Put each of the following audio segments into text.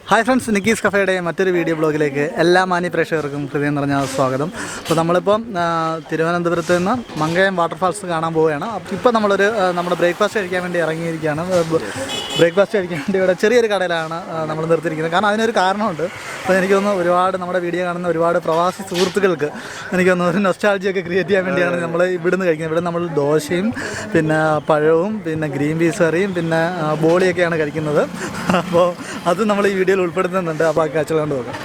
Hi friends, Nikki's കഫേയുടെ മറ്റൊരു video ബ്ലോഗിലേക്ക് എല്ലാ മാന്യ പ്രേക്ഷകർക്കും ഹൃദയം നിറഞ്ഞ സ്വാഗതം. അപ്പോൾ നമ്മളിപ്പം തിരുവനന്തപുരത്ത് നിന്ന് മങ്കയം വാട്ടർഫാൾസ് കാണാൻ പോവുകയാണ്. ഇപ്പോൾ നമ്മുടെ ബ്രേക്ക്ഫാസ്റ്റ് കഴിക്കാൻ വേണ്ടി ഇറങ്ങിയിരിക്കുകയാണ്. ബ്രേക്ക്ഫാസ്റ്റ് കഴിക്കാൻ വേണ്ടി ഇവിടെ ചെറിയൊരു കടയിലാണ് നമ്മൾ നിർത്തിയിരിക്കുന്നത്. കാരണം അതിനൊരു കാരണമുണ്ട്. അപ്പോൾ എനിക്ക് തോന്നുന്നു ഒരുപാട് നമ്മുടെ വീഡിയോ കാണുന്ന ഒരുപാട് പ്രവാസി സുഹൃത്തുക്കൾക്ക് എനിക്ക് തോന്നുന്നു ഒരു നൊസ്റ്റാൾജിയൊക്കെ ക്രിയേറ്റ് ചെയ്യാൻ വേണ്ടിയാണ് നമ്മൾ ഇവിടുന്ന് കഴിക്കുന്നത്. ഇവിടെ നമ്മൾ ദോശയും പിന്നെ പഴവും പിന്നെ ഗ്രീൻ പീസ് കറിയും പിന്നെ ബോളിയൊക്കെയാണ് കഴിക്കുന്നത്. അപ്പോൾ അത് നമ്മൾ ഈ വീഡിയോയിൽ ഉൾപ്പെടുത്തുന്നുണ്ട്. അപ്പോൾ ആ കാഴ്ചകൾ കണ്ടു നോക്കാം.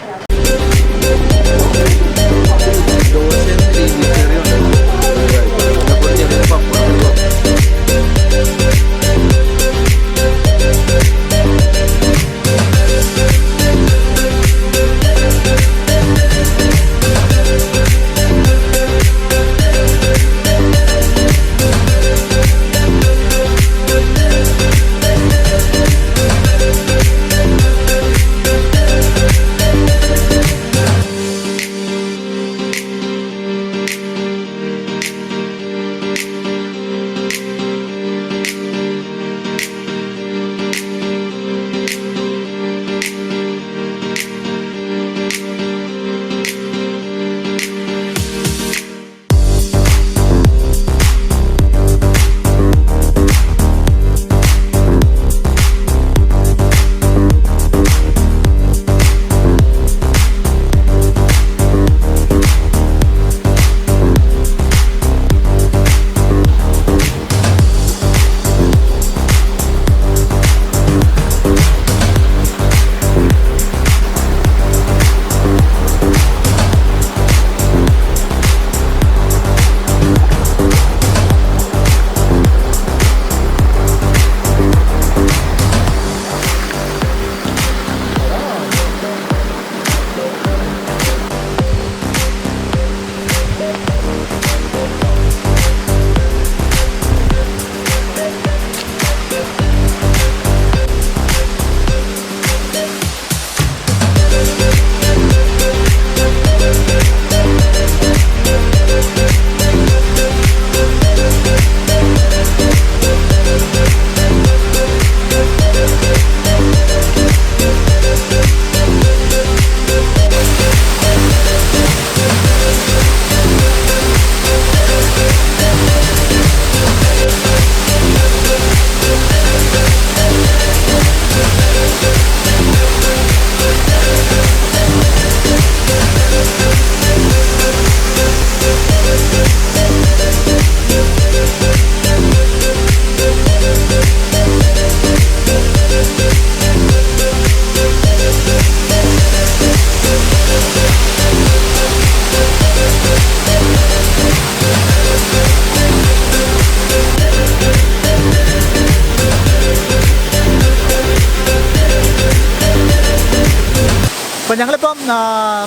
അപ്പോൾ ഞങ്ങളിപ്പം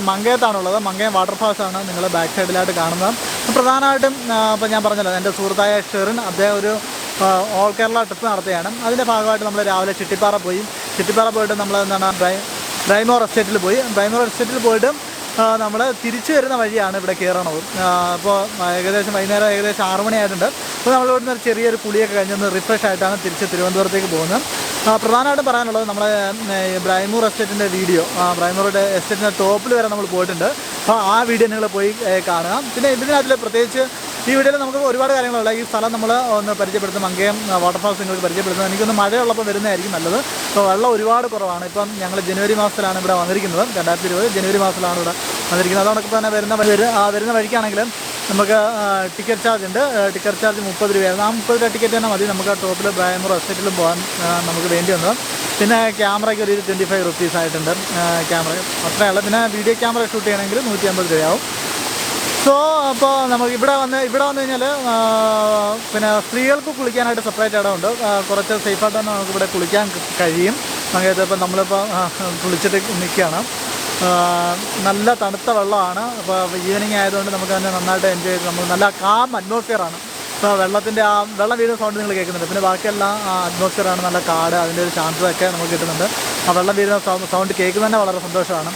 മങ്കയത്താണുള്ളത്. മങ്കയം വാട്ടർഫാൾസാണ് നിങ്ങൾ ബാക്ക് സൈഡിലായിട്ട് കാണുന്നത്. പ്രധാനമായിട്ടും ഇപ്പോൾ ഞാൻ പറഞ്ഞല്ലോ, എൻ്റെ സുഹൃത്തായ ഷെറിൻ അദ്ദേഹം ഒരു ഓൾ കേരള ട്രിപ്പ് നടത്തുകയാണ്. അതിൻ്റെ ഭാഗമായിട്ട് നമ്മൾ രാവിലെ ചിട്ടിപ്പാറ പോയിട്ട് നമ്മൾ എന്താണ് ബ്രൈമോർ എസ്റ്റേറ്റിൽ പോയിട്ട് നമ്മൾ തിരിച്ചു വരുന്ന വഴിയാണ് ഇവിടെ കയറണത്. അപ്പോൾ വൈകുന്നേരം ഏകദേശം 6 മണിയായിട്ടുണ്ട്. അപ്പോൾ നമ്മളിവിടുന്ന് ചെറിയൊരു കുളിയൊക്കെ കഴിഞ്ഞൊന്ന് റിഫ്രഷ് ആയിട്ടാണ് തിരിച്ച് തിരുവനന്തപുരത്തേക്ക് പോകുന്നത്. പ്രധാനമായിട്ടും പറയാനുള്ളത് നമ്മളെ ബ്രൈമൂർ എസ്റ്റേറ്റിൻ്റെ വീഡിയോ, ബ്രൈമൂറിൻ്റെ എസ്റ്റേറ്റിൻ്റെ ടോപ്പിൽ വരെ നമ്മൾ പോയിട്ടുണ്ട്. അപ്പോൾ ആ വീഡിയോ നിങ്ങൾ പോയി കാണുക. പിന്നെ ഇതിനകത്തിൽ പ്രത്യേകിച്ച് ഈ വീഡിയോയിൽ നമുക്ക് ഒരുപാട് കാര്യങ്ങളുള്ള ഈ സ്ഥലം നമ്മൾ ഒന്ന് പരിചയപ്പെടുത്തും. മങ്കയം വാട്ടർഫാൾസ് നിങ്ങൾക്ക് പരിചയപ്പെടുത്തുന്നത്. എനിക്കൊന്ന് മഴയുള്ളപ്പോൾ വരുന്നതായിരിക്കും നല്ലത്. അപ്പോൾ വെള്ളം ഒരുപാട് കുറവാണ്. ഇപ്പം ഞങ്ങൾ ജനുവരി മാസത്തിലാണ് ഇവിടെ വന്നിരിക്കുന്നത്. 2020 ജനുവരി മാസത്തിലാണ് ഇവിടെ വന്നിരിക്കുന്നത്. അതോടൊപ്പം തന്നെ വരുന്ന വഴിക്കാണെങ്കിലും നമുക്ക് ടിക്കറ്റ് ചാർജ് ഉണ്ട്. ടിക്കറ്റ് ചാർജ് 30 രൂപയായിരുന്നു. ആ 30 രൂപ ടിക്കറ്റ് തന്നെ മതി നമുക്ക് ടോപ്പിൽ ബ്രൈമൂർ എസ്റ്റേറ്റിലും പോകാൻ നമുക്ക് വേണ്ടി വന്നത്. പിന്നെ ക്യാമറയ്ക്ക് ഒരു 25 റുപ്പീസ് ആയിട്ടുണ്ട് ക്യാമറ, അത്രയുള്ള. പിന്നെ വീഡിയോ ക്യാമറ ഷൂട്ട് ചെയ്യണമെങ്കിൽ 150 രൂപയാവും. സോ അപ്പോൾ നമുക്ക് ഇവിടെ വന്ന് കഴിഞ്ഞാൽ പിന്നെ സ്ത്രീകൾക്ക് കുളിക്കാനായിട്ട് സെപ്പറേറ്റ് ഇടമുണ്ട്. കുറച്ച് സേഫായിട്ട് തന്നെ നമുക്കിവിടെ കുളിക്കാൻ കഴിയും. മങ്കയത്ത് ഇപ്പം നമ്മളിപ്പോൾ കുളിച്ചിട്ട് നിൽക്കുകയാണ്. നല്ല തണുത്ത വെള്ളമാണ്. അപ്പോൾ ഈവനിങ് ആയതുകൊണ്ട് നമുക്ക് തന്നെ നന്നായിട്ട് എൻജോയ് ചെയ്ത് നമ്മൾ നല്ല കാം അറ്റ്മോസ്ഫിയറാണ്. ഇപ്പോൾ വെള്ളത്തിൻ്റെ ആ വെള്ളം വീഴുന്ന സൗണ്ട് നിങ്ങൾ കേൾക്കുന്നുണ്ട്. പിന്നെ ബാക്കിയെല്ലാം അറ്റ്മോസ്ഫിയറാണ്, നല്ല കാട്, അതിൻ്റെ ഒരു ശാന്തതയൊക്കെ നമുക്ക് കിട്ടുന്നുണ്ട്. ആ വെള്ളം വീഴുന്ന സൗണ്ട് കേൾക്കുന്നത് തന്നെ വളരെ സന്തോഷമാണ്.